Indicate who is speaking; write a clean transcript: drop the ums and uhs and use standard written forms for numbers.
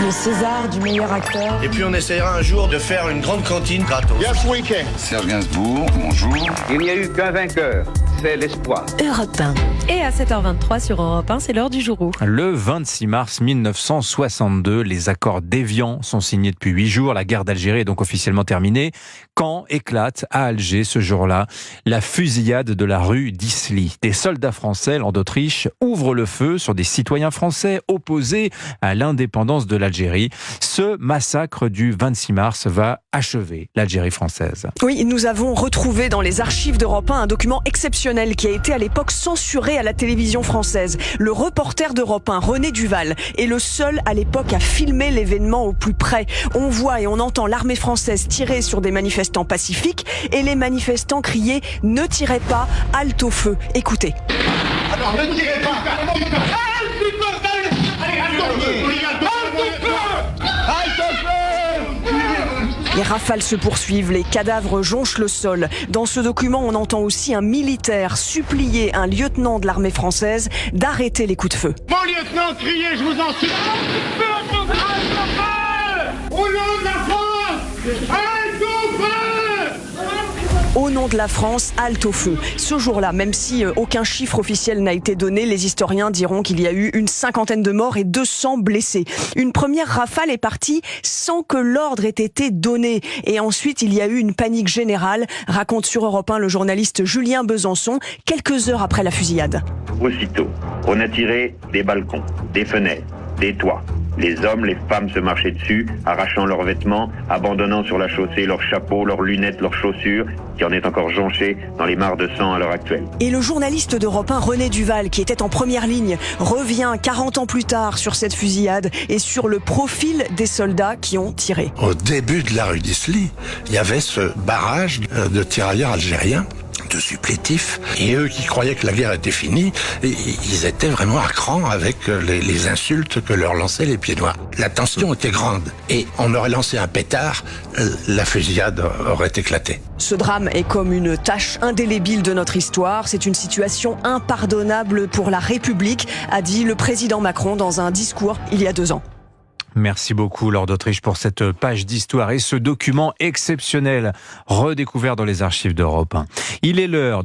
Speaker 1: le César du meilleur acteur.
Speaker 2: Et puis on essaiera un jour de faire une grande cantine gratos.
Speaker 3: Yes, we can.
Speaker 4: Serge Gainsbourg, bonjour.
Speaker 5: Il n'y a eu qu'un vainqueur, c'est l'espoir.
Speaker 1: Europe 1.
Speaker 6: Et à 7h23 sur Europe 1, c'est l'heure du jour.
Speaker 7: Le 26 mars 1962, les accords d'Évian sont signés depuis 8 jours. La guerre d'Algérie est donc officiellement terminée. Quand éclate à Alger ce jour-là la fusillade de la rue d'Isly. Des soldats français, lors d'Autriche, ouvrent le feu sur des citoyens français opposés à l'indépendance de l'Algérie. Ce massacre du 26 mars va achever l'Algérie française.
Speaker 8: Oui, nous avons retrouvé dans les archives d'Europe 1 un document exceptionnel qui a été à l'époque censuré à la télévision française. Le reporter d'Europe 1, René Duval, est le seul à l'époque à filmer l'événement au plus près. On voit et on entend l'armée française tirer sur des manifestants pacifiques et les manifestants crier « Ne tirez pas, halte au feu ». Écoutez.
Speaker 3: Alors, ne tirez pas.
Speaker 8: Les rafales se poursuivent, les cadavres jonchent le sol. Dans ce document, on entend aussi un militaire supplier un lieutenant de l'armée française d'arrêter les coups de feu.
Speaker 3: Mon lieutenant, criez, je vous en supplie. Au nom de la France, halte au feu.
Speaker 8: Au nom de la France, halte au feu. Ce jour-là, même si aucun chiffre officiel n'a été donné, les historiens diront qu'il y a eu une 50aine de morts et 200 blessés. Une première rafale est partie sans que l'ordre ait été donné. Et ensuite, il y a eu une panique générale, raconte sur Europe 1 le journaliste Julien Besançon, quelques heures après la fusillade.
Speaker 9: Aussitôt, on a tiré des balcons, des fenêtres, des toits. Les hommes, les femmes se marchaient dessus, arrachant leurs vêtements, abandonnant sur la chaussée leurs chapeaux, leurs lunettes, leurs chaussures, qui en est encore jonchée dans les mares de sang à l'heure actuelle.
Speaker 8: Et le journaliste d'Europe 1, René Duval, qui était en première ligne, revient 40 ans plus tard sur cette fusillade et sur le profil des soldats qui ont tiré.
Speaker 10: Au début de la rue d'Isly, il y avait ce barrage de tirailleurs algériens, de supplétifs, et eux qui croyaient que la guerre était finie, ils étaient vraiment à cran avec les insultes que leur lançaient les pieds noirs. La tension était grande, et on aurait lancé un pétard, la fusillade aurait éclaté.
Speaker 8: Ce drame est comme une tache indélébile de notre histoire. C'est une situation impardonnable pour la République, a dit le président Macron dans un discours il y a 2 ans.
Speaker 7: Merci beaucoup, Laure d'Autriche, pour cette page d'histoire et ce document exceptionnel redécouvert dans les archives d'Europe 1. Il est l'heure